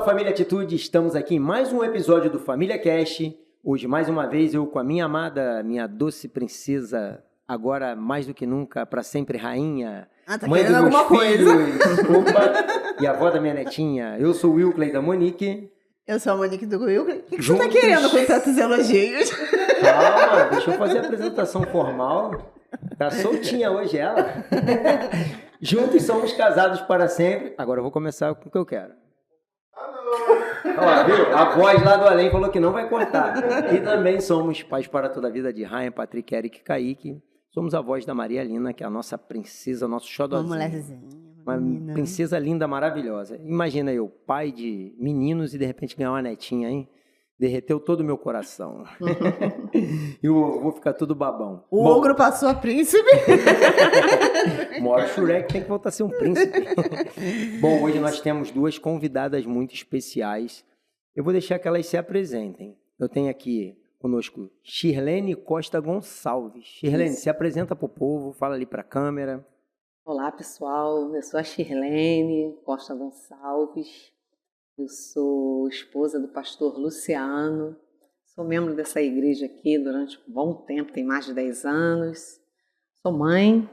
Família Atitude, estamos aqui em mais um episódio do Família Cast. Hoje, mais uma vez, eu com a minha amada, minha doce princesa, agora mais do que nunca, para sempre rainha, tá mãe dos querendo meus alguma filhos, coisa. opa, e avó da minha netinha. Eu sou o Wilkley da Monique. Eu sou a Monique do Wilkley. O que você Juntos. tá querendo com tantos elogios? Calma, deixa eu fazer a apresentação formal. Tá soltinha hoje ela. Juntos somos casados para sempre. Agora eu vou começar com o que eu quero. Ó, viu? A voz lá do além falou que não vai cortar. E também somos pais para toda a vida de Ryan, Patrick, Eric e Kaique. Somos a voz da Maria Lina, que é a nossa princesa, nosso xodózinho. Uma mulherzinha. Uma princesa linda, maravilhosa. Imagina eu, pai de meninos e de repente ganhar uma netinha, hein? Derreteu todo o meu coração. E eu vou ficar tudo babão. O ogro passou a príncipe. Mora o Shurek, tem que voltar a ser um príncipe. Bom, hoje nós temos duas convidadas muito especiais. Eu vou deixar que elas se apresentem. Eu tenho aqui conosco Shirlene Costa Gonçalves. Shirlene, se apresenta para o povo, fala ali para a câmera. Olá, pessoal. Eu sou a Shirlene Costa Gonçalves. Eu sou esposa do pastor Luciano. Sou membro dessa igreja aqui durante um bom tempo, tem mais de 10 anos. Sou mãe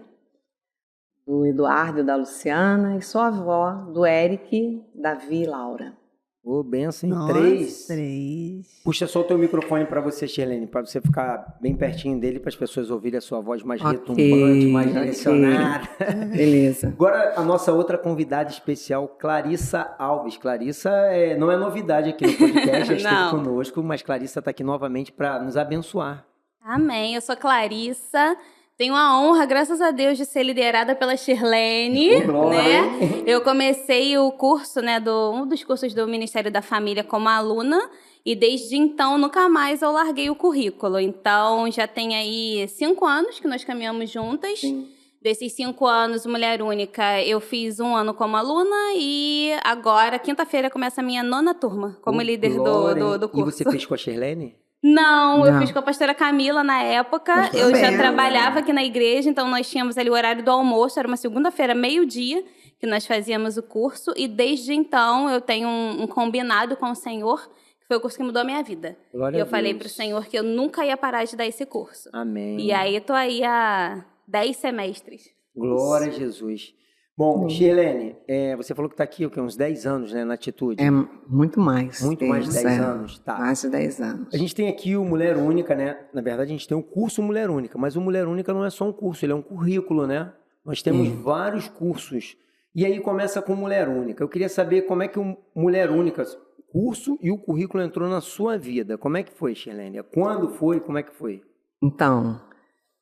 do Eduardo e da Luciana e sou avó do Eric, Davi e Laura. Ô, benção em Nós três. Puxa Puxa só o teu microfone para você, Shirlene, para você ficar bem pertinho dele, para as pessoas ouvirem a sua voz mais retumbante, mais direcionada. Beleza. Agora, a nossa outra convidada especial, Clarissa Alves. Clarissa não é novidade aqui no podcast, já esteve conosco, mas Clarissa está aqui novamente para nos abençoar. Amém. Eu sou Clarissa. Tenho a honra, graças a Deus, de ser liderada pela Shirlene, né? Eu comecei o curso, né, um dos cursos do Ministério da Família como aluna e desde então nunca mais eu larguei o currículo. Então já tem aí 5 anos que nós caminhamos juntas. Sim. Desses 5 anos, Mulher Única, eu fiz 1 ano como aluna e agora, quinta-feira, começa a minha 9ª turma como líder do curso. E você fez com a Shirlene? Não, eu fiz com a pastora Camila na época. Eu já trabalhava aqui na igreja, então nós tínhamos ali o horário do almoço, era uma segunda-feira, meio-dia, que nós fazíamos o curso. E desde então eu tenho um combinado com o Senhor, que foi o curso que mudou a minha vida. Glória e eu a falei Deus. pro Senhor que eu nunca ia parar de dar esse curso. Amém. E aí eu tô aí há 10 semestres. Glória a Jesus. Bom, Shirlene, você falou que está aqui uns 10 anos, né, na Atitude. É muito mais. Muito mais de 10 anos, tá. Mais de 10 anos. A gente tem aqui o Mulher Única, né? Na verdade, a gente tem o curso Mulher Única, mas o Mulher Única não é só um curso, ele é um currículo, né? Nós temos vários cursos. E aí começa com Mulher Única. Eu queria saber como é que o Mulher Única, curso e o currículo entrou na sua vida. Como é que foi, Shirlene? Quando foi? Como é que foi? Então,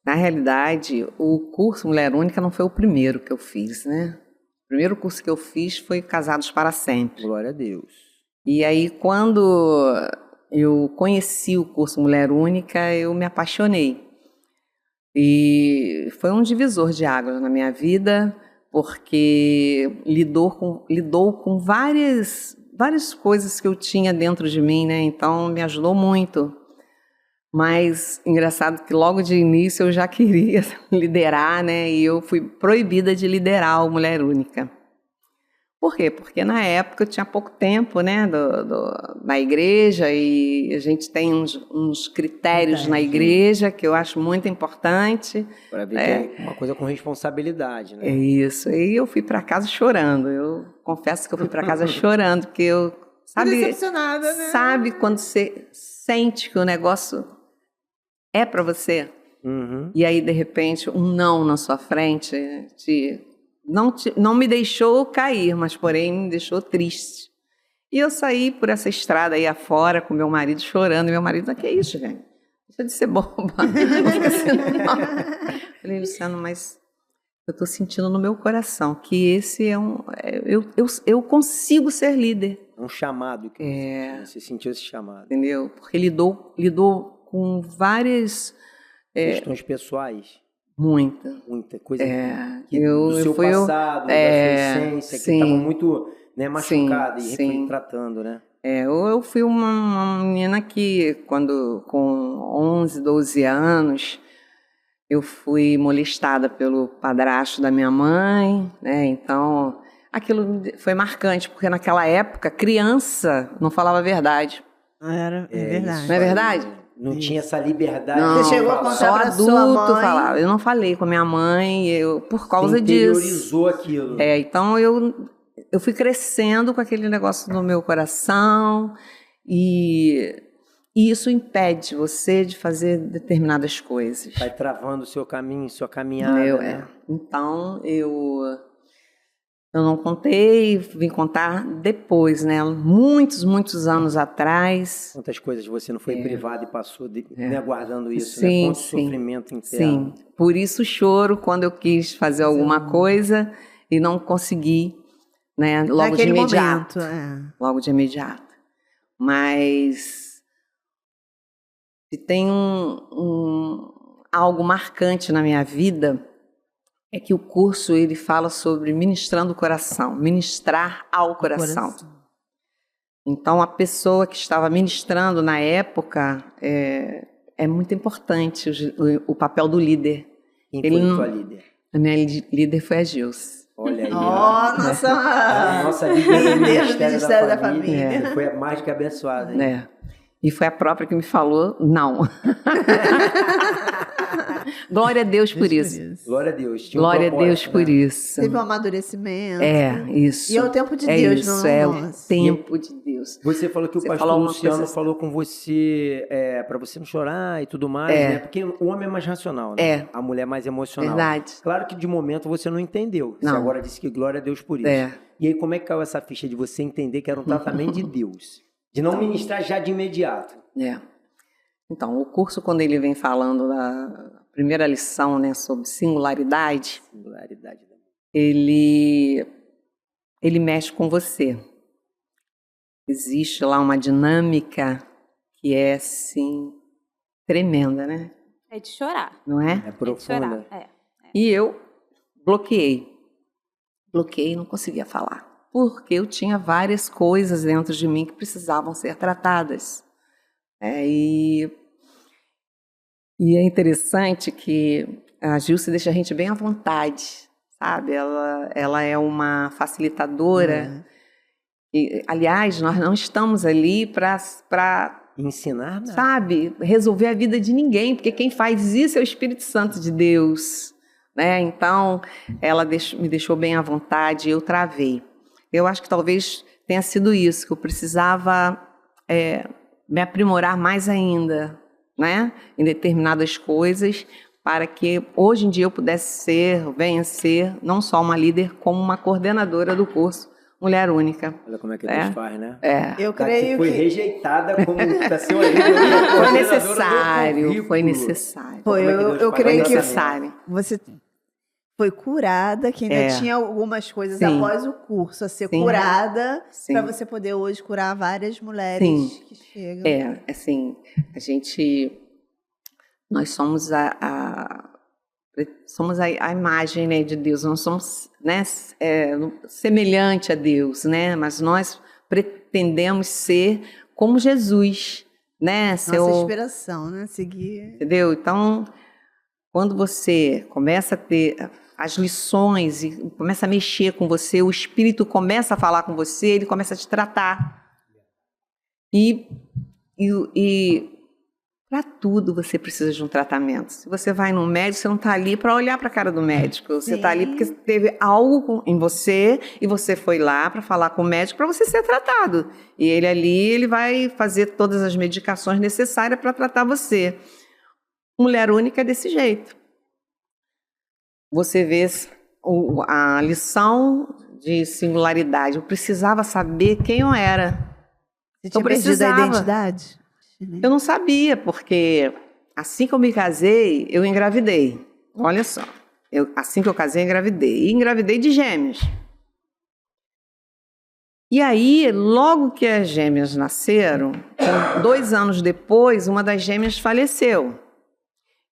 na realidade, o curso Mulher Única não foi o primeiro que eu fiz, né? O primeiro curso que eu fiz foi Casados para Sempre. Glória a Deus. E aí, quando eu conheci o curso Mulher Única, eu me apaixonei. E foi um divisor de águas na minha vida, porque lidou com várias coisas que eu tinha dentro de mim, né? Então, me ajudou muito. Mas, engraçado que logo de início eu já queria liderar, né? E eu fui proibida de liderar o Mulher Única. Por quê? Porque na época eu tinha pouco tempo, né, na igreja, e a gente tem uns critérios na igreja que eu acho muito importante. Para ver que é uma coisa com responsabilidade, né? É isso. E eu fui para casa chorando. Eu confesso que eu fui para casa chorando, porque eu... decepcionada, né? Sabe quando você sente que o negócio é para você? Uhum. E aí, de repente, um não na sua frente não me deixou cair, mas, porém, me deixou triste. E eu saí por essa estrada aí afora com meu marido chorando. E meu marido, que é isso, gente? Deixa de ser boba. Não fica assim, não. Falei, Luciano, mas eu estou sentindo no meu coração que esse eu consigo ser líder. É um chamado que você sentiu esse chamado. Entendeu? Porque lidou com várias... questões pessoais. Muita coisa do seu passado, da sua essência, que estava muito machucada e tratando, né? Eu fui uma menina que, quando com 11, 12 anos, eu fui molestada pelo padrasto da minha mãe, né? Então, aquilo foi marcante, porque naquela época, criança não falava a verdade. É verdade. Não é verdade? Não tinha essa liberdade. Não, Você chegou a contar só pra sua adulto mãe? falava. Eu não falei com a minha mãe, por causa disso. Interiorizou aquilo. Então eu fui crescendo com aquele negócio no meu coração e isso impede você de fazer determinadas coisas. Vai travando o seu caminho, sua caminhada. Né? Então eu não contei, vim contar depois, né? Muitos anos atrás. Quantas coisas você não foi privado e passou né, guardando isso, sim, né? Quanto sofrimento interno. Sim, por isso choro quando eu quis fazer alguma coisa e não consegui, né? Logo de imediato. Logo de imediato. Mas se tem algo marcante na minha vida, é que o curso ele fala sobre ministrando o coração, ministrar ao coração. Então, a pessoa que estava ministrando na época é muito importante o papel do líder. Quem foi a tua líder? A minha líder foi a Gilce. Olha aí. Nossa líder do Ministério da Família. Foi a mais que abençoada. Hein? E foi a própria que me falou, não. Glória a Deus por isso. Glória a Deus. Glória a Deus por isso. Teve um amadurecimento. Isso. E é o tempo de Deus, isso, não é o tempo de Deus. Você falou que o pastor Luciano falou com você para você não chorar e tudo mais, né? Porque o homem é mais racional, né? A mulher é mais emocional. Verdade. Claro que de momento você não entendeu. Você agora disse que glória a Deus por isso. E aí como é que caiu essa ficha de você entender que era um tratamento de Deus? De não ministrar já de imediato. Então, o curso, quando ele vem falando da primeira lição, né, sobre singularidade, ele mexe com você. Existe lá uma dinâmica que é, assim, tremenda, né? É de chorar. Não é? É profunda. E eu bloqueei, não conseguia falar. Porque eu tinha várias coisas dentro de mim que precisavam ser tratadas. E é interessante que a Gilce deixa a gente bem à vontade, sabe? Ela é uma facilitadora. E, aliás, nós não estamos ali para ensinar, né? Sabe? Resolver a vida de ninguém, porque quem faz isso é o Espírito Santo de Deus. Né? Então, ela me deixou bem à vontade e eu travei. Eu acho que talvez tenha sido isso, que eu precisava me aprimorar mais ainda, né? Em determinadas coisas, para que hoje em dia eu pudesse venha ser não só uma líder, como uma coordenadora do curso Mulher Única. Olha como é que Deus faz, né? Eu creio foi que rejeitada como para ser uma líder. Foi necessário. Eu creio que necessário. Você foi curada, que ainda tinha algumas coisas após o curso a ser curada, para você poder hoje curar várias mulheres que chegam. Assim, nós somos somos a imagem, né, de Deus, nós somos, né, semelhante a Deus, né, mas nós pretendemos ser como Jesus, né? Nossa inspiração, né, seguir. Entendeu? Então, quando você começa a ter as lições e começa a mexer com você, o Espírito começa a falar com você, ele começa a te tratar. E para tudo você precisa de um tratamento. Se você vai no médico, você não está ali para olhar para a cara do médico. Você está ali porque teve algo em você e você foi lá para falar com o médico para você ser tratado. E ele vai fazer todas as medicações necessárias para tratar você. Mulher única é desse jeito. Você vê a lição de singularidade. Eu precisava saber quem eu era. Você tinha perdido a identidade? Eu não sabia, porque assim que eu me casei, eu engravidei. Olha só, assim que eu casei, eu engravidei. E engravidei de gêmeos. E aí, logo que as gêmeas nasceram, 2 anos depois, uma das gêmeas faleceu.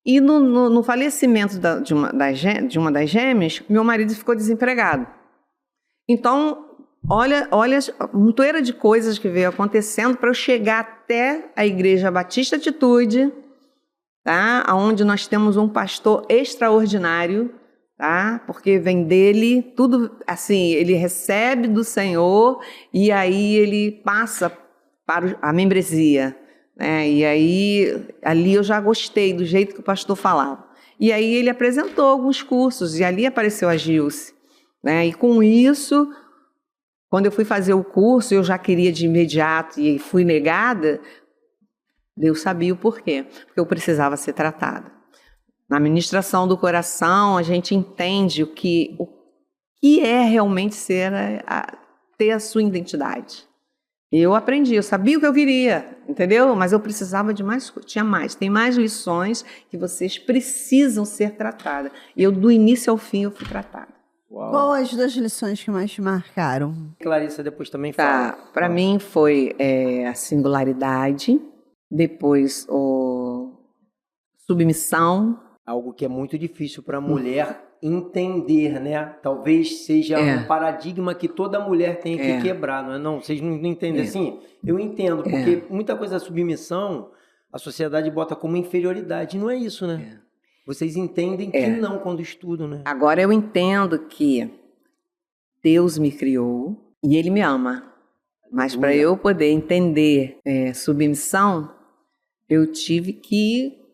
E no falecimento de uma das gêmeas, meu marido ficou desempregado. Então, olha a montoeira de coisas que veio acontecendo para eu chegar até a Igreja Batista Atitude, tá? Onde nós temos um pastor extraordinário, tá? Porque vem dele, tudo assim, ele recebe do Senhor e aí ele passa para a membresia, né? E aí, ali eu já gostei do jeito que o pastor falava. E aí ele apresentou alguns cursos e ali apareceu a Gilce, né? E com isso, quando eu fui fazer o curso, eu já queria de imediato e fui negada. Deus sabia o porquê, porque eu precisava ser tratada. Na ministração do coração, a gente entende o que é realmente ter a sua identidade. Eu aprendi, eu sabia o que eu queria, entendeu? Mas eu precisava de mais coisas, tem mais lições que vocês precisam ser tratadas. E eu, do início ao fim, eu fui tratada. Uau. Qual as 2 lições que mais te marcaram? Clarissa depois também fala. Para mim foi a singularidade, depois submissão. Algo que é muito difícil para a mulher entender, né? Talvez seja um paradigma que toda mulher tem que quebrar, não é? Não, vocês não entendem assim? Eu entendo, porque muita coisa da submissão, a sociedade bota como inferioridade. Não é isso, né? Vocês entendem que não quando estudam, né? Agora eu entendo que Deus me criou e Ele me ama. Mas para eu poder entender submissão, eu tive que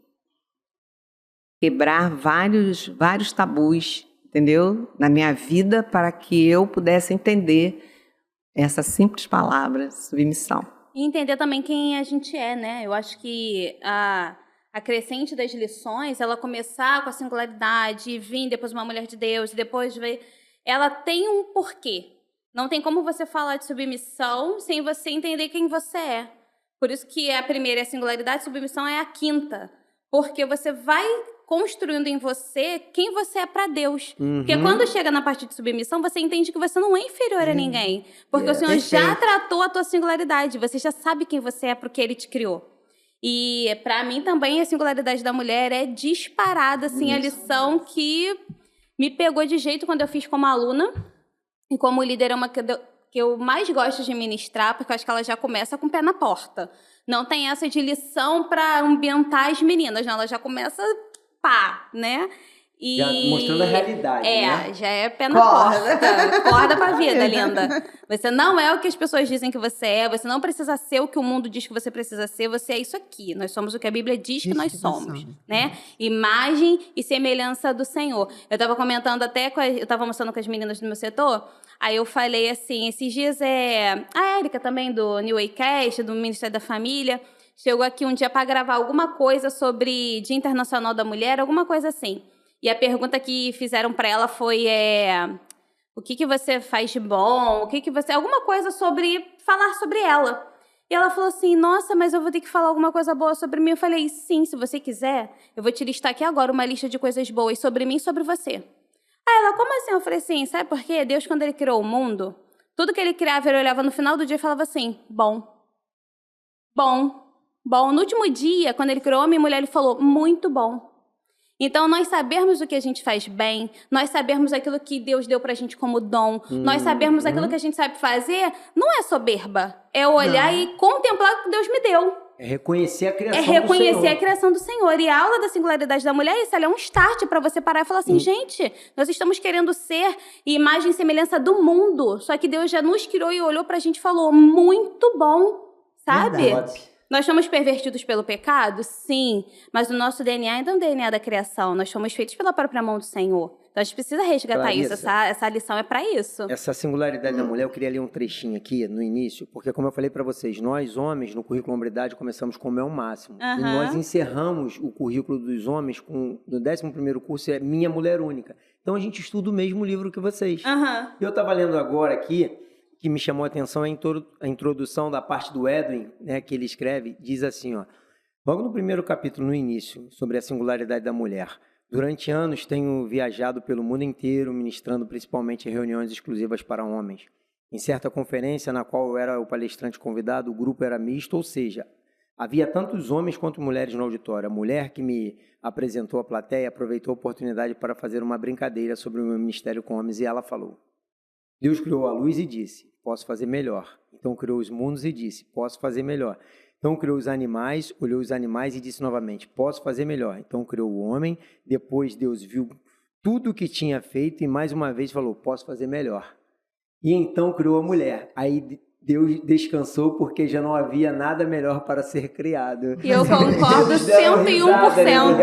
quebrar vários tabus, entendeu? Na minha vida, para que eu pudesse entender essa simples palavra, submissão. E entender também quem a gente é, né? Eu acho que a crescente das lições, ela começar com a singularidade, e vir depois uma mulher de Deus, e depois ver, ela tem um porquê. Não tem como você falar de submissão sem você entender quem você é. Por isso que a primeira é a singularidade, submissão é a quinta. Porque você vai construindo em você quem você é para Deus. Porque quando chega na parte de submissão, você entende que você não é inferior a ninguém. Porque o Senhor já tratou a tua singularidade. Você já sabe quem você é porque Ele te criou. E para mim também a singularidade da mulher é disparada, assim, a lição que me pegou de jeito quando eu fiz como aluna. E como líder é uma que eu mais gosto de ministrar, porque eu acho que ela já começa com o pé na porta. Não tem essa de lição para ambientar as meninas, não. Ela já começa pá, né? E já mostrando a realidade, né? Já é pé na porta. Corda pra vida, linda. Você não é o que as pessoas dizem que você é, você não precisa ser o que o mundo diz que você precisa ser, você é isso aqui. Nós somos o que a Bíblia diz que nós somos, né? Imagem e semelhança do Senhor. Eu tava comentando até, eu tava mostrando com as meninas do meu setor, aí eu falei assim, esses dias a Érica também, do New Waycast, do Ministério da Família, chegou aqui um dia para gravar alguma coisa sobre Dia Internacional da Mulher, alguma coisa assim. E a pergunta que fizeram para ela foi o que você faz de bom? Alguma coisa sobre falar sobre ela. E ela falou assim, nossa, mas eu vou ter que falar alguma coisa boa sobre mim. Eu falei, sim, se você quiser, eu vou te listar aqui agora uma lista de coisas boas sobre mim e sobre você. Aí ela, como assim? Eu falei assim, sabe por quê? Deus, quando Ele criou o mundo, tudo que Ele criava, Ele olhava no final do dia e falava assim, bom. No último dia, quando Ele criou homem e mulher, Ele falou, muito bom. Então, nós sabermos o que a gente faz bem, nós sabermos aquilo que Deus deu pra gente como dom, nós sabermos aquilo que a gente sabe fazer, não é soberba. É olhar e contemplar o que Deus me deu. É reconhecer a criação do Senhor. É reconhecer a criação do Senhor. E a aula da singularidade da mulher é isso, ela é um start para você parar e falar assim, gente, nós estamos querendo ser imagem e semelhança do mundo, só que Deus já nos criou e olhou pra gente e falou, muito bom, sabe? Verdade. Nós somos pervertidos pelo pecado? Sim, mas o nosso DNA ainda é um DNA da criação. Nós fomos feitos pela própria mão do Senhor. Então a gente precisa resgatar isso. Essa lição é para isso. Essa singularidade da mulher, eu queria ler um trechinho aqui no início, porque como eu falei para vocês, nós homens, no currículo Hombridade, começamos com o meu máximo. E nós encerramos o currículo dos homens no 11º curso, é Minha Mulher Única. Então a gente estuda o mesmo livro que vocês. Eu estava lendo agora aqui, que me chamou a atenção a introdução da parte do Edwin, né, que ele escreve, diz assim, ó, logo no primeiro capítulo, no início, sobre a singularidade da mulher. Durante anos tenho viajado pelo mundo inteiro, ministrando principalmente em reuniões exclusivas para homens. Em certa conferência, na qual eu era o palestrante convidado, o grupo era misto, ou seja, havia tantos homens quanto mulheres no auditório. A mulher que me apresentou à plateia aproveitou a oportunidade para fazer uma brincadeira sobre o meu ministério com homens e ela falou, Deus criou a luz e disse, posso fazer melhor. Então criou os mundos e disse, posso fazer melhor. Então criou os animais, olhou os animais e disse novamente, posso fazer melhor. Então criou o homem, depois Deus viu tudo o que tinha feito e mais uma vez falou, posso fazer melhor. E então criou a mulher. Aí Deus descansou porque já não havia nada melhor para ser criado. E eu concordo 101%.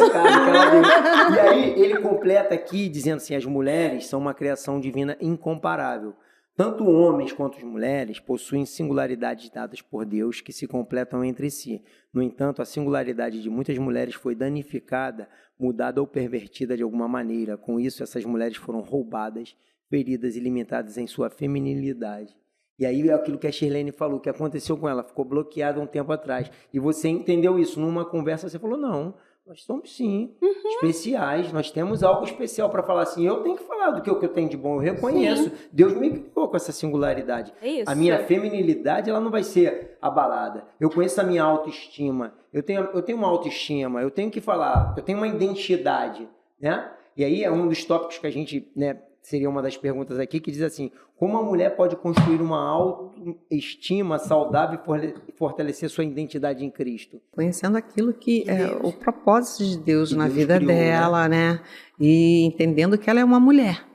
E aí ele completa aqui dizendo assim, as mulheres são uma criação divina incomparável. Tanto homens quanto as mulheres possuem singularidades dadas por Deus que se completam entre si. No entanto, a singularidade de muitas mulheres foi danificada, mudada ou pervertida de alguma maneira. Com isso, essas mulheres foram roubadas, feridas e limitadas em sua feminilidade. E aí é aquilo que a Shirlene falou, que aconteceu com ela, ficou bloqueada um tempo atrás. E você entendeu isso numa conversa, você falou, não, nós somos sim especiais, nós temos algo especial para falar assim, eu tenho que falar do que eu tenho de bom, eu reconheço, sim. Deus me criou com essa singularidade. Isso. A minha feminilidade, ela não vai ser abalada. Eu conheço a minha autoestima, eu tenho uma autoestima, eu tenho que falar, eu tenho uma identidade, né? E aí é um dos tópicos que a gente, né, seria uma das perguntas aqui, que diz assim, como a mulher pode construir uma autoestima saudável e fortalecer sua identidade em Cristo? Conhecendo aquilo que é o propósito de Deus na vida dela, né? E entendendo que ela é uma mulher.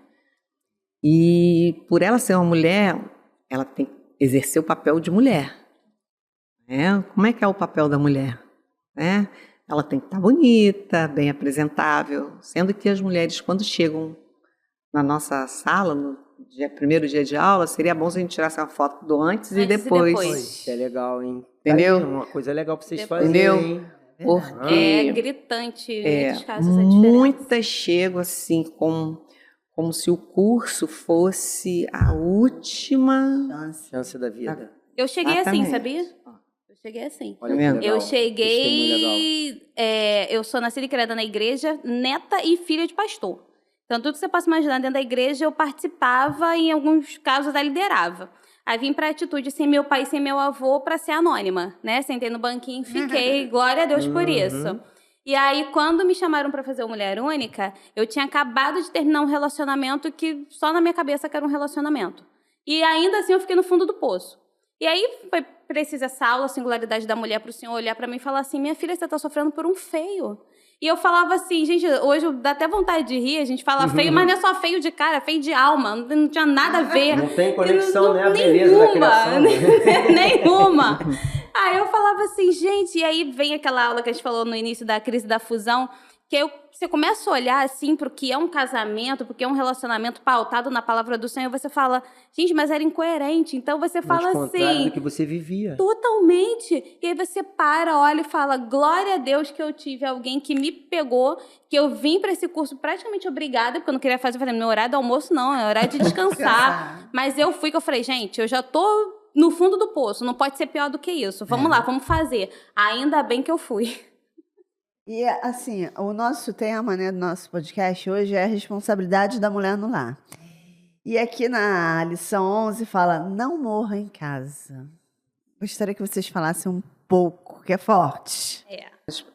E por ela ser uma mulher, ela tem que exercer o papel de mulher. Né? Como é que é o papel da mulher? Né? Ela tem que estar bonita, bem apresentável, sendo que as mulheres, quando chegam na nossa sala, no primeiro dia de aula, seria bom se a gente tirasse uma foto do antes e depois. É legal, hein? Entendeu? É uma coisa legal para vocês fazerem, entendeu? Hein? Porque é gritante em muitos casos essa diferença. Muitas chegam assim, como se o curso fosse a última chance da vida. Eu cheguei assim, sabia? Eu cheguei assim. Eu cheguei... eu sou nascida e criada na igreja, neta e filha de pastor. Então, tudo que você possa imaginar dentro da igreja, eu participava e, em alguns casos, até liderava. Aí vim para a atitude sem meu pai e sem meu avô para ser anônima, né? Sentei no banquinho e fiquei. Glória a Deus por isso. E aí, quando me chamaram para fazer o Mulher Única, eu tinha acabado de terminar um relacionamento que só na minha cabeça que era um relacionamento. E ainda assim, eu fiquei no fundo do poço. E aí, foi precisa essa aula, a singularidade da mulher, para o senhor olhar para mim e falar assim, minha filha, você está sofrendo por um feio. E eu falava assim, gente, hoje dá até vontade de rir, a gente fala feio, mas não é só feio de cara, é feio de alma, não tinha nada a ver. Não tem conexão, né? A beleza da criação. Nenhuma. Aí eu falava assim, gente, e aí vem aquela aula que a gente falou no início da crise da fusão, que você começa a olhar assim para o que é um casamento, porque é um relacionamento pautado na palavra do Senhor, você fala, gente, mas era incoerente. Então você fala assim... do que você vivia. Totalmente. E aí você para, olha e fala, glória a Deus que eu tive alguém que me pegou, que eu vim para esse curso praticamente obrigada, porque eu não queria fazer, eu falei, meu horário do almoço não, é horário de descansar. Mas eu fui, que eu falei, gente, eu já tô no fundo do poço, não pode ser pior do que isso. Vamos lá, vamos fazer. Ainda bem que eu fui. E, assim, o nosso tema, né, do nosso podcast hoje é a responsabilidade da mulher no lar. E aqui na lição 11 fala, não morra em casa. Gostaria que vocês falassem um pouco, que é forte.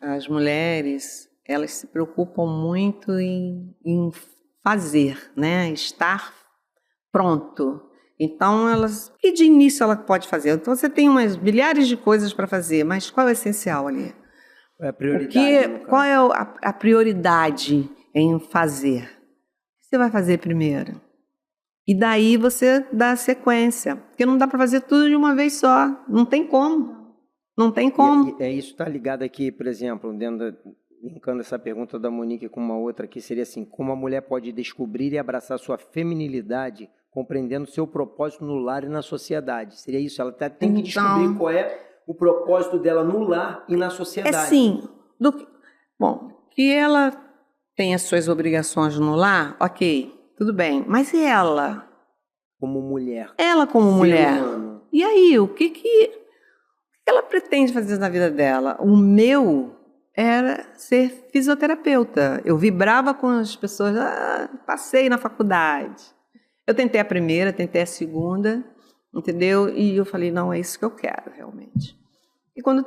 As mulheres, elas se preocupam muito em fazer, né, estar pronto. Então, que de início ela pode fazer? Então, você tem umas milhares de coisas para fazer, mas qual é o essencial ali? É a prioridade. Qual é a prioridade em fazer? O que você vai fazer primeiro? E daí você dá a sequência. Porque não dá para fazer tudo de uma vez só. Não tem como. Não tem como. Isso está ligado aqui, por exemplo, linkando essa pergunta da Monique com uma outra aqui, seria assim, como a mulher pode descobrir e abraçar sua feminilidade, compreendendo seu propósito no lar e na sociedade? Seria isso? Ela tem que descobrir qual é o propósito dela no lar e na sociedade. É sim. Bom, que ela tem as suas obrigações no lar, ok, tudo bem. Mas e ela? Como mulher. Ela como mulher. Humano. E aí, o que ela pretende fazer na vida dela? O meu era ser fisioterapeuta. Eu vibrava com as pessoas, passei na faculdade. Eu tentei a primeira, tentei a segunda, entendeu? E eu falei, não, é isso que eu quero, realmente. E quando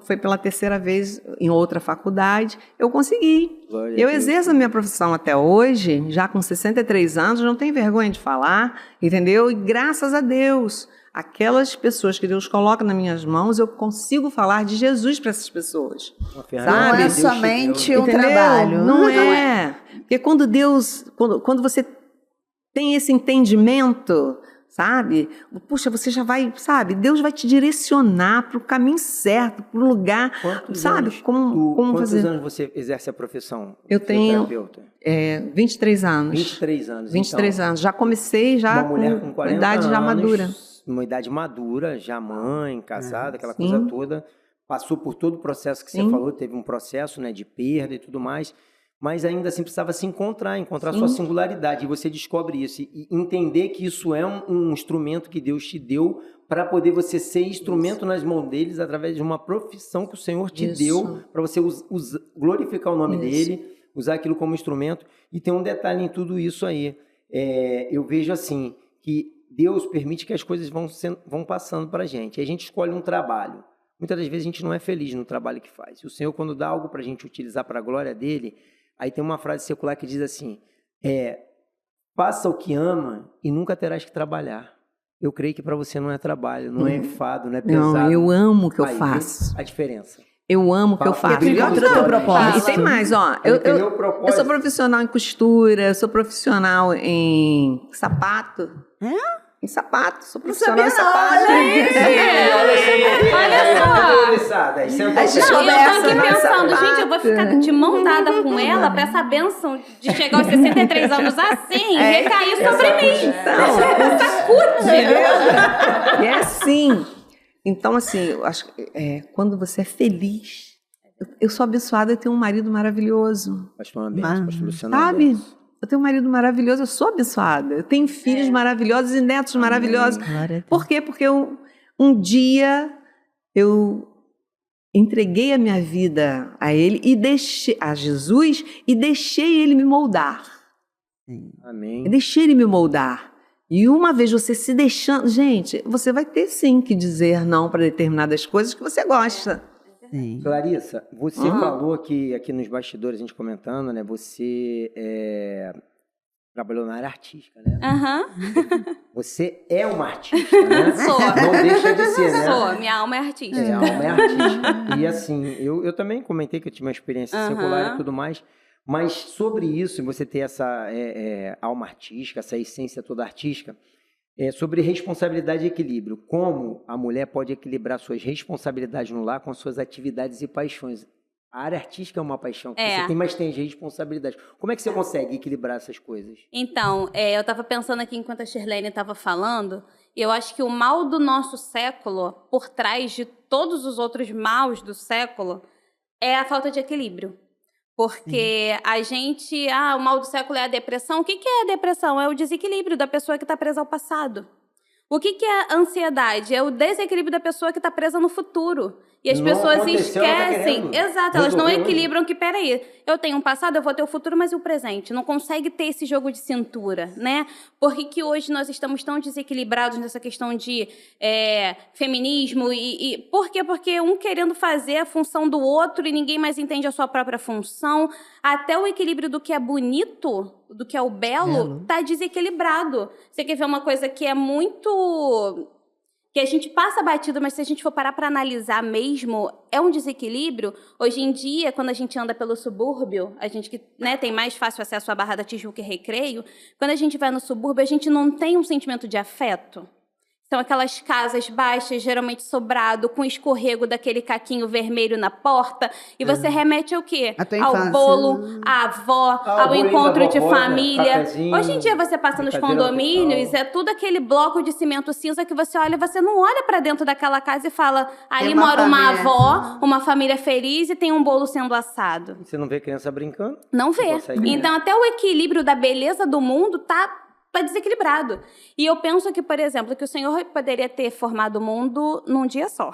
foi pela terceira vez em outra faculdade, eu consegui. Eu exerço a minha profissão até hoje, já com 63 anos, não tenho vergonha de falar, entendeu? E graças a Deus, aquelas pessoas que Deus coloca nas minhas mãos, eu consigo falar de Jesus para essas pessoas. Não é somente um trabalho. Não é. Porque quando você tem esse entendimento, sabe? Puxa, você já vai, sabe? Deus vai te direcionar para o caminho certo, para o lugar, sabe? Quantos anos você exerce a profissão? Eu tenho 23 anos. 23 anos. 23 anos. Já comecei uma mulher com 40 idade anos, já madura. Uma idade madura, já mãe, casada, aquela coisa toda. Passou por todo o processo que você falou, teve um processo, né, de perda e tudo mais. Mas ainda assim precisava se encontrar sua singularidade. E você descobre isso. E entender que isso é um instrumento que Deus te deu para poder você ser instrumento nas mãos deles através de uma profissão que o Senhor te deu para você glorificar o nome dele, usar aquilo como instrumento. E tem um detalhe em tudo isso aí. Eu vejo assim, que Deus permite que as coisas vão passando para a gente. A gente escolhe um trabalho. Muitas das vezes a gente não é feliz no trabalho que faz. E o Senhor, quando dá algo para a gente utilizar para a glória dele... Aí tem uma frase secular que diz assim, faça o que ama e nunca terás que trabalhar. Eu creio que para você não é trabalho, não é enfado, não é pesado. Não, eu amo o que eu faço. A diferença. Eu amo o que eu faço. E tem mais, ó. Eu sou profissional em costura, eu sou profissional em sapato. Em sapato, sou profissional em sapato. Olha só. Eu tô aqui pensando, gente, eu vou ficar de mão dada com ela pra essa bênção de chegar aos 63 anos assim, recair sobre mim. Então, sacude. E é assim. Então, assim, eu acho que quando você é feliz, eu sou abençoada e tenho um marido maravilhoso. Pastor Ambiente, Pastor Luciano. Sabe? Eu tenho um marido maravilhoso, eu sou abençoada. Eu tenho filhos maravilhosos e netos maravilhosos. Por quê? Porque um dia eu entreguei a minha vida a ele a Jesus e deixei ele me moldar. Amém. Eu deixei ele me moldar. E uma vez você se deixando... Gente, você vai ter sim que dizer não para determinadas coisas que você gosta. Sim. Clarissa, você falou que aqui nos bastidores, a gente comentando, né? Você trabalhou na área artística, né? Você é uma artista, né? Sou. Não deixa de ser, né? Sou, minha alma é artística. A alma é artística. E assim, eu também comentei que eu tive uma experiência secular e tudo mais, mas sobre isso, você ter essa alma artística, essa essência toda artística, sobre responsabilidade e equilíbrio. Como a mulher pode equilibrar suas responsabilidades no lar com suas atividades e paixões. A área artística é uma paixão que você tem, mas tem as responsabilidades. Como é que você consegue equilibrar essas coisas? Então, eu estava pensando aqui enquanto a Shirlene estava falando, e eu acho que o mal do nosso século, por trás de todos os outros maus do século, é a falta de equilíbrio. Porque a gente... o mal do século é a depressão. O que é a depressão? É o desequilíbrio da pessoa que está presa ao passado. O que é a ansiedade? É o desequilíbrio da pessoa que está presa no futuro. E as pessoas esquecem. Exato, elas não equilibram que, peraí, eu tenho um passado, eu vou ter o futuro, mas e o presente? Não consegue ter esse jogo de cintura, né? Por que hoje nós estamos tão desequilibrados nessa questão de feminismo? Por quê? Porque um querendo fazer a função do outro e ninguém mais entende a sua própria função. Até o equilíbrio do que é bonito, do que é o belo, tá desequilibrado. Você quer ver uma coisa que é muito... que a gente passa batido, mas se a gente for parar para analisar mesmo, é um desequilíbrio. Hoje em dia, quando a gente anda pelo subúrbio, a gente que tem mais fácil acesso à Barra da Tijuca e Recreio, quando a gente vai no subúrbio, a gente não tem um sentimento de afeto. São aquelas casas baixas, geralmente sobrado, com escorrego daquele caquinho vermelho na porta. E você remete ao quê? Ao bolo, à avó, ao encontro de família. Hoje em dia, você passa nos condomínios, é tudo aquele bloco de cimento cinza que você olha, você não olha para dentro daquela casa e fala, ali mora uma avó, uma família feliz e tem um bolo sendo assado. Você não vê criança brincando? Não vê. Então, até o equilíbrio da beleza do mundo tá desequilibrado. E eu penso que, por exemplo, que o Senhor poderia ter formado o mundo num dia só.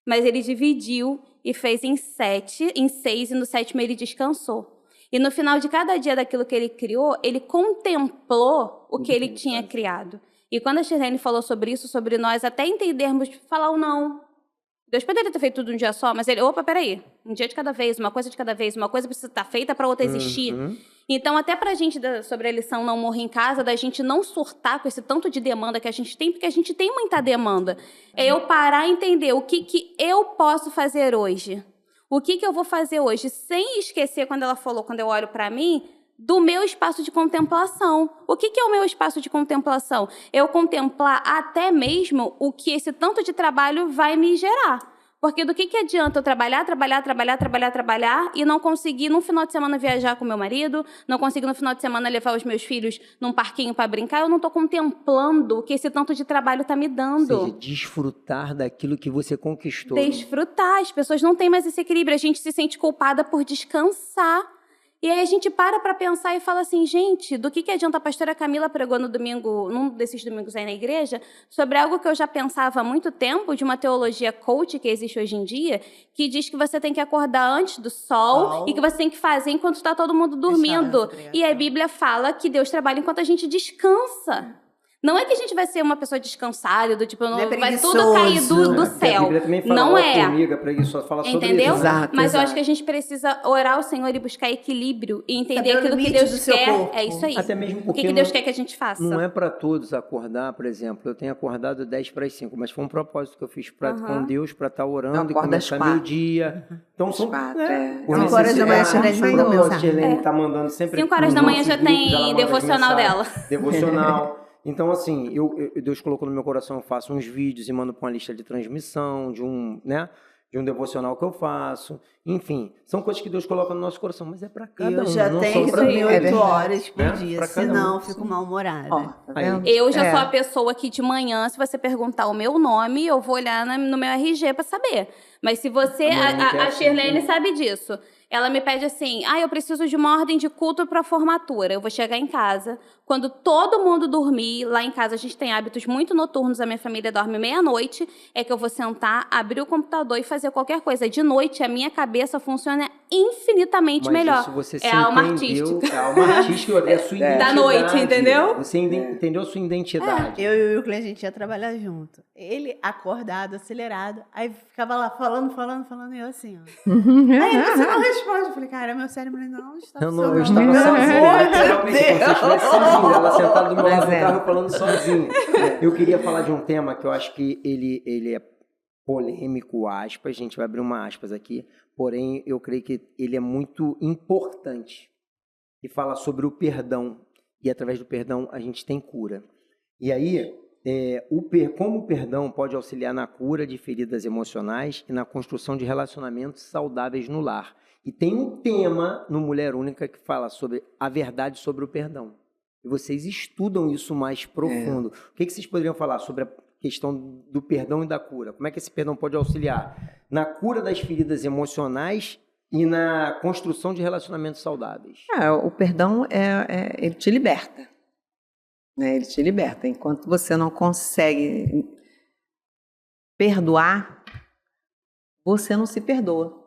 Mas ele dividiu e fez em 6, e no 7º ele descansou. E no final de cada dia daquilo que ele criou, ele contemplou o que ele tinha criado. E quando a Shirlene falou sobre isso, sobre nós até entendermos, falar o não. Deus poderia ter feito tudo um dia só, mas ele, peraí, um dia de cada vez, uma coisa de cada vez, uma coisa precisa estar feita para outra existir. Então, até pra gente, sobre a lição Não Morra em Casa, da gente não surtar com esse tanto de demanda que a gente tem, porque a gente tem muita demanda. É eu parar e entender o que eu posso fazer hoje. O que eu vou fazer hoje, sem esquecer, quando ela falou, quando eu olho pra mim, do meu espaço de contemplação. O que é o meu espaço de contemplação? Eu contemplar até mesmo o que esse tanto de trabalho vai me gerar. Porque do que adianta eu trabalhar e não conseguir num final de semana viajar com meu marido, não conseguir no final de semana levar os meus filhos num parquinho para brincar, eu não estou contemplando o que esse tanto de trabalho está me dando. Ou seja, desfrutar daquilo que você conquistou. Desfrutar. As pessoas não têm mais esse equilíbrio. A gente se sente culpada por descansar. E aí a gente para pensar e fala assim, gente, do que adianta? A pastora Camila pregou no domingo, num desses domingos aí na igreja, sobre algo que eu já pensava há muito tempo, de uma teologia coach que existe hoje em dia, que diz que você tem que acordar antes do sol e que você tem que fazer enquanto está todo mundo dormindo. E a Bíblia fala que Deus trabalha enquanto a gente descansa. Não é que a gente vai ser uma pessoa descansada, do tipo, não vai tudo cair do céu. A Bíblia também fala, não é. Formiga, preguiçosa, fala sobre isso. Entendeu? Exato, mas eu acho que a gente precisa orar ao Senhor e buscar equilíbrio e entender aquilo que Deus quer. É isso aí. Até mesmo porque o que Deus quer que a gente faça. Não é para todos acordar, por exemplo. Eu tenho acordado 10 para as 5, mas foi um propósito que eu fiz com Deus para estar orando e começar meu dia. Então, são 5 horas da manhã, a Shirlene está mandando sempre. 5 horas da manhã já tem devocional dela. Devocional. Então, assim, Deus colocou no meu coração, eu faço uns vídeos e mando para uma lista de transmissão, de um devocional que eu faço. Enfim, são coisas que Deus coloca no nosso coração, mas é para cada um. Eu já tenho que dormir 8 horas por dia, senão eu fico mal-humorada. Eu já sou a pessoa que de manhã, se você perguntar o meu nome, eu vou olhar no meu RG para saber. Mas se você... A Shirlene sabe disso. Ela me pede assim, eu preciso de uma ordem de culto para formatura. Eu vou chegar em casa, quando todo mundo dormir, lá em casa a gente tem hábitos muito noturnos, a minha família dorme meia-noite, é que eu vou sentar, abrir o computador e fazer qualquer coisa. De noite, a minha cabeça funciona infinitamente melhor. Isso você é a alma artística. É a alma artística, é a sua identidade. Da noite, entendeu? Você entendeu a sua identidade. Eu e o Euclid, a gente ia trabalhar junto. Ele acordado, acelerado, aí ficava lá falando, e eu assim, ó. Aí você não responde. Eu falei, cara, meu cérebro ainda não está funcionando. Eu estava sozinha. Ela sentada do meu lado no carro falando sozinha. Eu queria falar de um tema que eu acho que ele é polêmico, aspas, a gente vai abrir uma aspas aqui, porém eu creio que ele é muito importante e fala sobre o perdão, e através do perdão a gente tem cura. E aí, como o perdão pode auxiliar na cura de feridas emocionais e na construção de relacionamentos saudáveis no lar. E tem um tema no Mulher Única que fala sobre a verdade sobre o perdão. E vocês estudam isso mais profundo. O que vocês poderiam falar sobre a questão do perdão e da cura? Como é que esse perdão pode auxiliar na cura das feridas emocionais e na construção de relacionamentos saudáveis? O perdão, ele te liberta. Né? Ele te liberta. Enquanto você não consegue perdoar, você não se perdoa.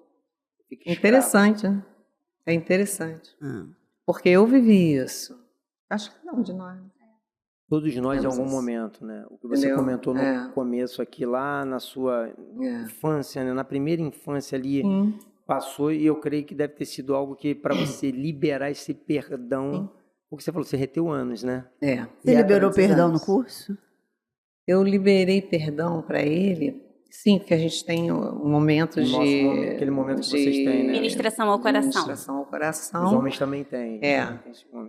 Interessante, né? É interessante. Porque eu vivi isso. Acho que não, de nós. Todos nós, em algum momento, né? O que você comentou no começo aqui, lá na sua infância, né? Na primeira infância ali, passou, e eu creio que deve ter sido algo que, para você liberar esse perdão, porque você falou, você reteu anos, né? Você liberou perdão no curso? Eu liberei perdão para ele. Sim, porque a gente tem um momento aquele momento que vocês têm, né? Ministração ao coração. Ministração ao coração. Os homens também têm.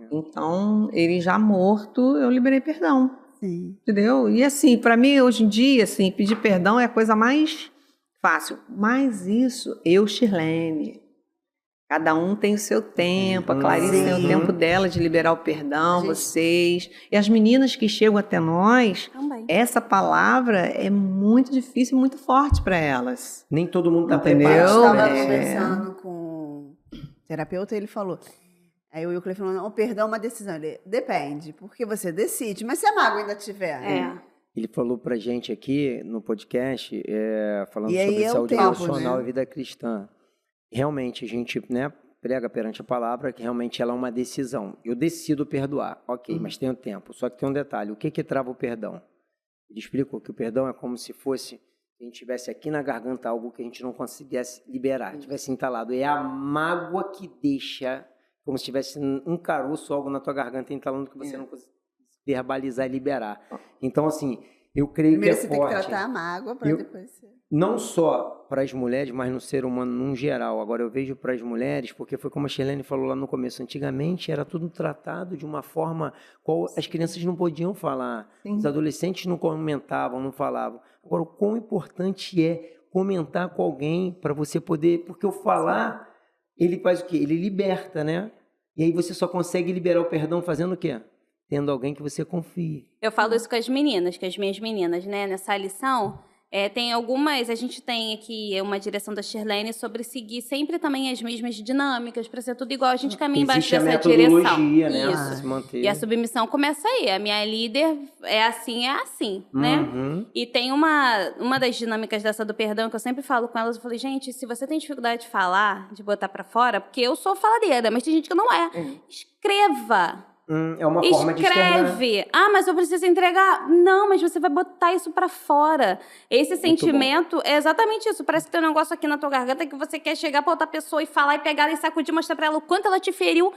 Então, ele já morto, eu liberei perdão. Sim. Entendeu? E assim, para mim, hoje em dia, assim, pedir perdão é a coisa mais fácil. Mas isso, Shirlene, cada um tem o seu tempo, a Clarice tem o tempo dela de liberar o perdão, vocês. E as meninas que chegam até nós, também. Essa palavra é muito difícil, muito forte para elas. Nem todo mundo está preparado. Eu estava conversando com o terapeuta e ele falou... Aí o Euclid falou, não, o perdão é uma decisão. Ele, depende, porque você decide. Mas se a mágoa ainda tiver... Ele falou pra gente aqui no podcast, falando sobre saúde emocional e vida cristã. Realmente, a gente prega perante a palavra que realmente ela é uma decisão. Eu decido perdoar, ok, mas tenho tempo. Só que tem um detalhe, o que trava o perdão? Ele explicou que o perdão é como se fosse, a gente tivesse aqui na garganta algo que a gente não conseguisse liberar, tivesse entalado. É a mágoa que deixa como se tivesse um caroço, algo na tua garganta entalando que você não consegue verbalizar e liberar. Então, assim, eu creio Primeiro que você é tem forte. que tratar a mágoa para depois ser. Não só para as mulheres, mas no ser humano num geral. Agora, eu vejo para as mulheres, porque foi como a Shirlene falou lá no começo, antigamente era tudo tratado de uma forma qual as crianças não podiam falar, os adolescentes não comentavam, não falavam. Agora, o quão importante é comentar com alguém para você poder... Porque o falar, ele faz o quê? Ele liberta, né? E aí você só consegue liberar o perdão fazendo o quê? Tendo alguém que você confie. Eu falo isso com as meninas, com as minhas meninas, né? Nessa lição, tem algumas... A gente tem aqui uma direção da Shirlene sobre seguir sempre também as mesmas dinâmicas, para ser tudo igual. A gente caminha embaixo Existe a dessa direção. metodologia, né? Isso. Pra se manter. E a submissão começa aí. A minha líder é assim, né? Uhum. E tem uma das dinâmicas dessa do perdão que eu sempre falo com elas. Eu falei, gente, se você tem dificuldade de falar, de botar para fora, porque eu sou faladeira, mas tem gente que não é. Escreva. É uma forma de externar. Escreve. Ah, mas eu preciso entregar. Não, mas você vai botar isso pra fora. Esse sentimento é exatamente isso. Parece que tem um negócio aqui na tua garganta que você quer chegar pra outra pessoa e falar e pegar e sacudir, mostrar pra ela o quanto ela te feriu.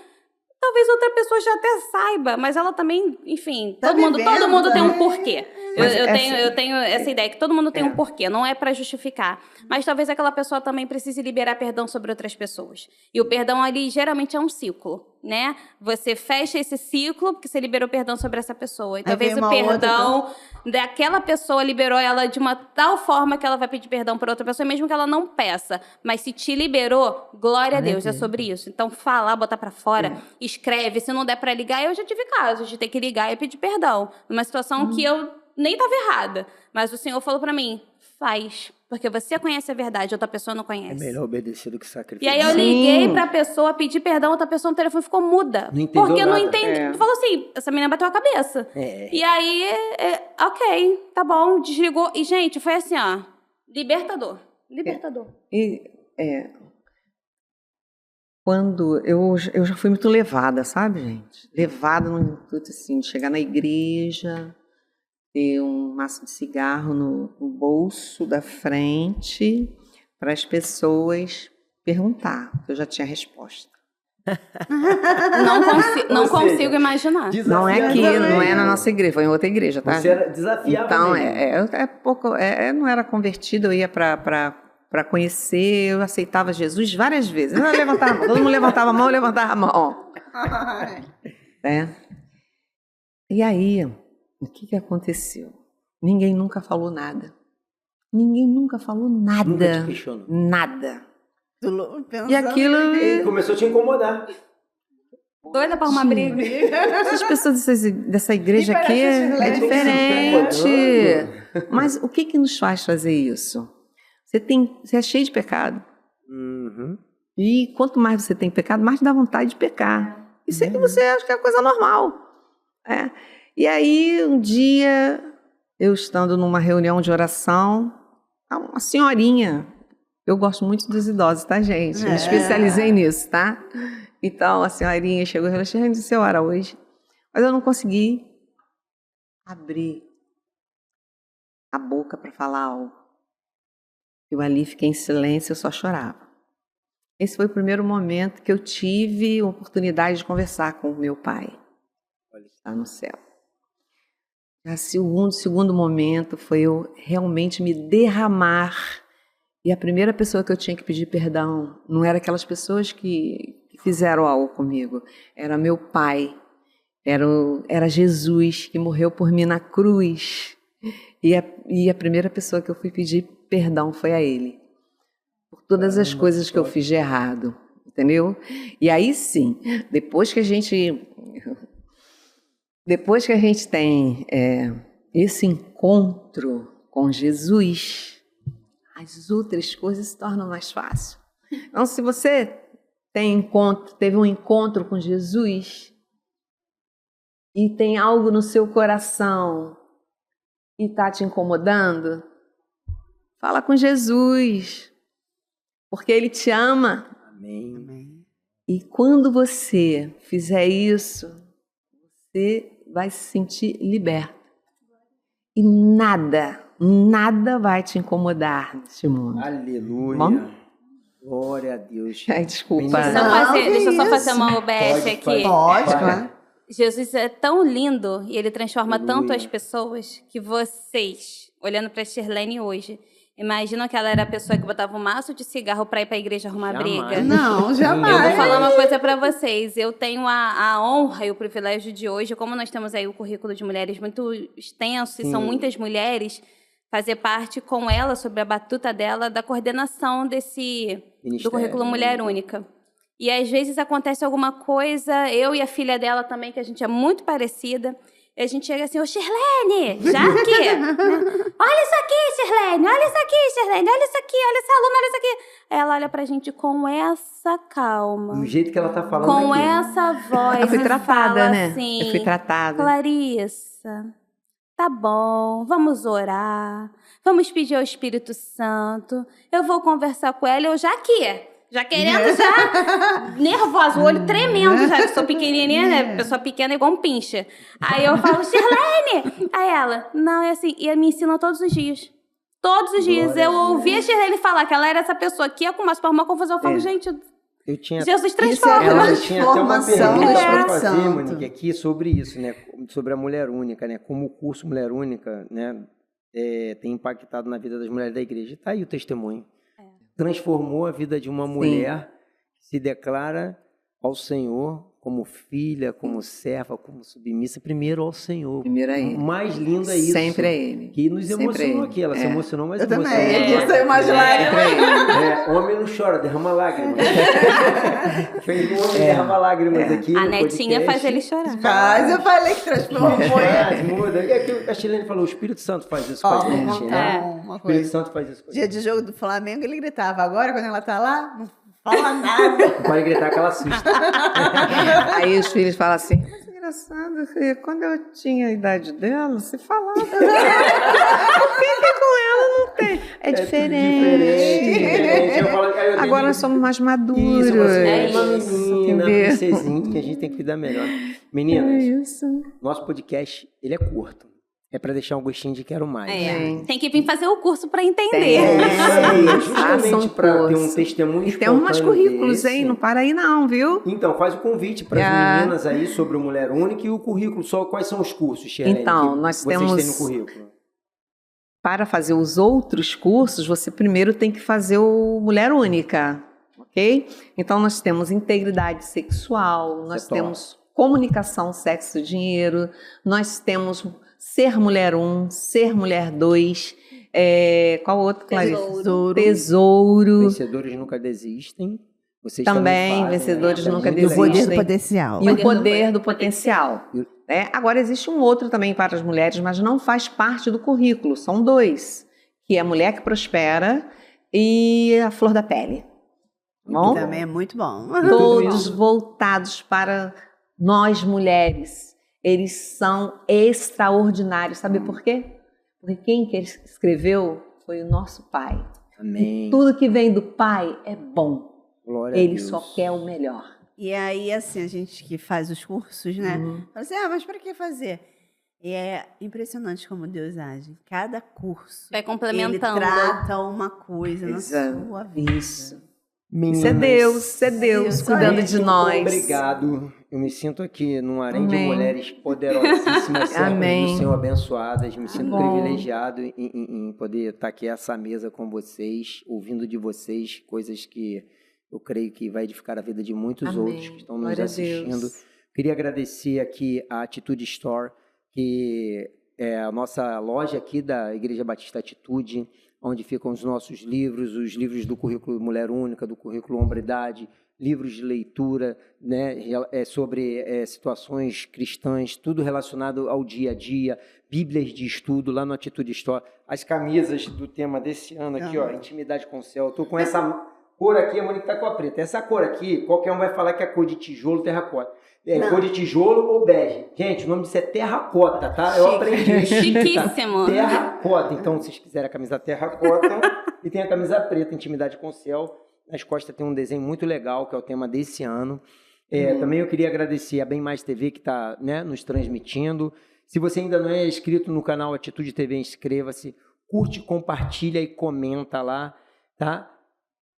Talvez outra pessoa já até saiba, mas ela também, enfim, Tá todo mundo tem um né? porquê. Eu tenho essa ideia que todo mundo tem um porquê, não é pra justificar. Mas talvez aquela pessoa também precise liberar perdão sobre outras pessoas. E o perdão ali geralmente é um ciclo, né? Você fecha esse ciclo porque você liberou perdão sobre essa pessoa. E talvez vem o uma perdão daquela pessoa liberou ela de uma tal forma que ela vai pedir perdão para outra pessoa, mesmo que ela não peça. Mas se te liberou, glória a Deus, é sobre isso. Então fala, botar pra fora, escreve. Se não der pra ligar, eu já tive casos de ter que ligar e pedir perdão. Numa situação que eu nem estava errada. Mas o Senhor falou pra mim, faz. Porque você conhece a verdade, outra pessoa não É conhece. melhor obedecer do que sacrificar. E aí eu liguei pra pessoa, pedi perdão, outra pessoa no telefone ficou muda. Não entendeu porque não nada. entendi. Falou assim, essa menina bateu a cabeça. E aí, ok, tá bom, desligou. E, gente, foi assim, ó, libertador. Quando eu já fui muito levada, sabe, gente? Levada no intuito, assim, de chegar na igreja, ter um maço de cigarro no bolso da frente, para as pessoas perguntar, que eu já tinha resposta. Não consigo imaginar. Não é aqui, não é na nossa igreja, foi em outra igreja, tá? Você era desafiado. Então, não era convertida, eu ia para conhecer, eu aceitava Jesus várias vezes. Eu levantava a mão, todo mundo levantava a mão, eu levantava a mão. E aí, o que aconteceu? Ninguém nunca falou nada. Ninguém nunca falou nada. Nunca te questionou. Nada. E aquilo começou a te incomodar. Doida pra arrumar briga. Essas pessoas dessa igreja aqui é diferente. Mas o que nos faz fazer isso? Você é cheio de pecado. E quanto mais você tem pecado, mais dá vontade de pecar. Isso é que você acha que é coisa normal. E aí, um dia, eu estando numa reunião de oração, uma senhorinha, eu gosto muito dos idosos, tá, gente? Me especializei nisso, tá? Então, a senhorinha chegou e falou, Shirlene, você ora hoje? Mas eu não consegui abrir a boca para falar algo. Eu ali fiquei em silêncio, eu só chorava. Esse foi o primeiro momento que eu tive a oportunidade de conversar com o meu pai. Ele está no céu. O segundo momento foi eu realmente me derramar. E a primeira pessoa que eu tinha que pedir perdão não era aquelas pessoas que fizeram algo comigo. Era meu pai. Era Jesus que morreu por mim na cruz. E a primeira pessoa que eu fui pedir perdão foi a ele. Por todas as coisas que eu fiz de errado. Entendeu? E aí sim, depois que a gente tem esse encontro com Jesus, as outras coisas se tornam mais fáceis. Então, se você teve um encontro com Jesus e tem algo no seu coração e está te incomodando, fala com Jesus, porque Ele te ama. Amém. E quando você fizer isso, você vai se sentir liberto. E nada vai te incomodar neste mundo. Aleluia. Bom? Glória a Deus. Ai, desculpa. Deixa eu só que fazer isso? uma OBS aqui. Pode, claro. Jesus é tão lindo e ele transforma tanto as pessoas que vocês, olhando para a Shirlene hoje, imaginam que ela era a pessoa que botava um maço de cigarro para ir para a igreja arrumar briga? Não, Eu jamais. vou falar uma coisa para vocês. Eu tenho a honra e o privilégio de hoje, como nós temos aí o currículo de mulheres muito extenso e são muitas mulheres, fazer parte com ela, sobre a batuta dela, da coordenação do currículo Mulher Única. E às vezes acontece alguma coisa, eu e a filha dela também, que a gente é muito parecida, e a gente chega assim, ô Shirlene, já aqui. Olha isso aqui, Shirlene, olha isso aqui, Shirlene, olha isso aqui, olha essa aluna, olha isso aqui. Ela olha pra gente com essa calma. Do jeito que ela tá falando com aqui. essa voz. Eu fui e tratada, fala né? Assim, Eu fui tratada. Clarissa, tá bom, vamos orar, vamos pedir ao Espírito Santo, eu vou conversar com ela, eu já aqui. Já querendo, já nervosa, o olho tremendo, já que sou pequenininha, né? Pessoa pequena é igual um pincha. Aí eu falo, Shirlene! Aí ela, não, é assim, e ela me ensina todos os dias. Todos os dias. Glória Eu a Deus. ouvi a Shirlene falar que ela era essa pessoa que ia começar pra arrumar confusão. Eu falo, gente, Eu tinha Jesus Isso é transforma. Eu tinha até uma transformação do pergunta para Espírito fazer, Santo. Monique, aqui sobre isso, né? Sobre a Mulher Única, né? Como o curso Mulher Única, né? Tem impactado na vida das mulheres da igreja. Está aí o testemunho. Transformou a vida de uma mulher que se declara ao Senhor como filha, como serva, como submissa, primeiro ao Senhor. Primeiro é Ele. O mais lindo é isso. Sempre é Ele. Que nos Sempre emocionou é aqui. Ela se É. emocionou, mas Eu também. emocionou. Aqui saiu mais lágrimas. Homem não chora, derrama lágrimas. Fez um homem derrama lágrimas aqui. A no Netinha podcast. faz ele chorar. Mas eu falei que transformou. Faz, muda. E aqui a Chilene falou, o Espírito Santo faz isso com Ó, a vou gente, contar né? uma O Espírito coisa. Santo faz isso com a Dia gente. de jogo do Flamengo, ele gritava. Agora, quando ela tá lá, não fala nada. Pode gritar que ela assusta. Aí os filhos falam assim, mas engraçado, filho, quando eu tinha a idade dela, se falava. Por que com ela não tem? É diferente. diferente. Eu falo, aí eu Agora digo, nós somos mais maduros. isso, você É é uma isso. menina, Entendeu? princesinha, que a gente tem que cuidar melhor. É Meninas, isso. nosso podcast, ele é curto. É para deixar um gostinho de quero mais. Tem que vir fazer o curso para entender. Tem. Justamente Façam para ter um curso. testemunho E temos mais espontâneo currículos, desse. hein? Não para aí não, viu? Então, faz o convite para as meninas aí sobre o Mulher Única e o currículo. Só quais são os cursos, Shirlene, Então, que nós vocês temos- têm no currículo? Para fazer os outros cursos, você primeiro tem que fazer o Mulher Única, ok? Então, nós temos integridade sexual, nós Isso é top. temos comunicação, sexo e dinheiro, nós temos ser mulher 1, ser mulher 2, qual outro, Clarice? Tesouro. Vencedores nunca desistem. Vocês também Também, fazem, vencedores né? nunca Muito Do legal. poder do desistem. potencial. E o Poder do poder do potencial. Né? Agora, existe um outro também para as mulheres, mas não faz parte do currículo. São 2, que é a Mulher que Prospera e a Flor da Pele. Tá bom? Também é muito bom. Todos voltados para nós mulheres. Eles são extraordinários. Sabe por quê? Porque quem que escreveu foi o nosso Pai. Amém. Tudo que vem do Pai é bom. Glória a Ele Deus. só quer o melhor. E aí, assim, a gente que faz os cursos, né? Fala assim, mas para que fazer? E é impressionante como Deus age. Cada curso, Vai ele complementando. trata uma coisa na Exato. sua vida. Isso. Meninas, Isso é Deus cuidando Muito de nós. Obrigado. Eu me sinto aqui num harém de Amém. mulheres poderosíssimas, servas Amém. do Senhor abençoadas. Me sinto Bom. privilegiado em poder estar aqui essa mesa com vocês, ouvindo de vocês coisas que eu creio que vai edificar a vida de muitos Amém. outros que estão nos Glória a assistindo. Deus. Queria agradecer aqui a Atitude Store, que é a nossa loja aqui da Igreja Batista Atitude, onde ficam os nossos livros, os livros do currículo Mulher Única, do currículo Hombridade, livros de leitura, né, sobre situações cristãs, tudo relacionado ao dia a dia, bíblias de estudo lá no Atitude Store, as camisas do tema desse ano aqui, ó, Intimidade com o Céu. Eu tô com essa cor aqui, a Monique tá com a preta. Essa cor aqui, qualquer um vai falar que é cor de tijolo, terracota. Cor de tijolo ou bege. Gente, o nome disso é terracota, tá? Eu aprendi isso. Chiquíssimo. Terracota. Então, se vocês quiserem a camisa terracota, e tem a camisa preta, Intimidade com o Céu. Nas costas tem um desenho muito legal, que é o tema desse ano. Também eu queria agradecer a Bem Mais TV, que está, né, nos transmitindo. Se você ainda não é inscrito no canal Atitude TV, inscreva-se. Curte, compartilha e comenta lá, tá?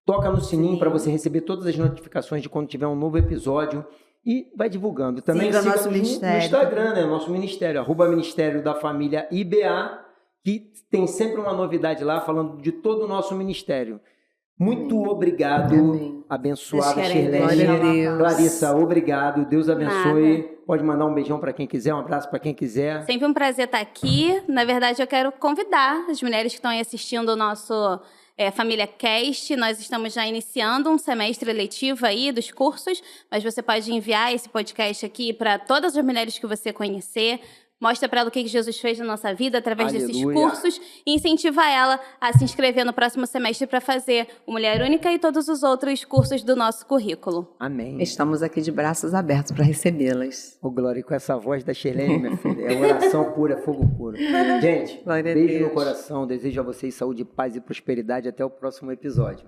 toca no sininho para você receber todas as notificações de quando tiver um novo episódio e vai divulgando. Também siga siga nosso ministério. No Instagram, né? Nosso ministério, @Ministério da Família IBA, que tem sempre uma novidade lá falando de todo o nosso ministério. Muito obrigado, Amém. abençoada Vocês querem Shirlene. Glória a Deus. Clarissa, obrigado. Deus abençoe. Nada. Pode mandar um beijão para quem quiser, um abraço para quem quiser. Sempre um prazer estar aqui. Na verdade, eu quero convidar as mulheres que estão aí assistindo o nosso Família Cast. Nós estamos já iniciando um semestre letivo aí dos cursos, mas você pode enviar esse podcast aqui para todas as mulheres que você conhecer. Mostra para ela o que Jesus fez na nossa vida através desses Aleluia. cursos e incentiva ela a se inscrever no próximo semestre para fazer o Mulher Única e todos os outros cursos do nosso currículo. Amém. Estamos aqui de braços abertos para recebê-las. Ô, Glória, com essa voz da Shirlene, minha filha, é oração pura, é fogo puro. Gente, Glória a beijo Deus. no coração, desejo a vocês saúde, paz e prosperidade. Até o próximo episódio.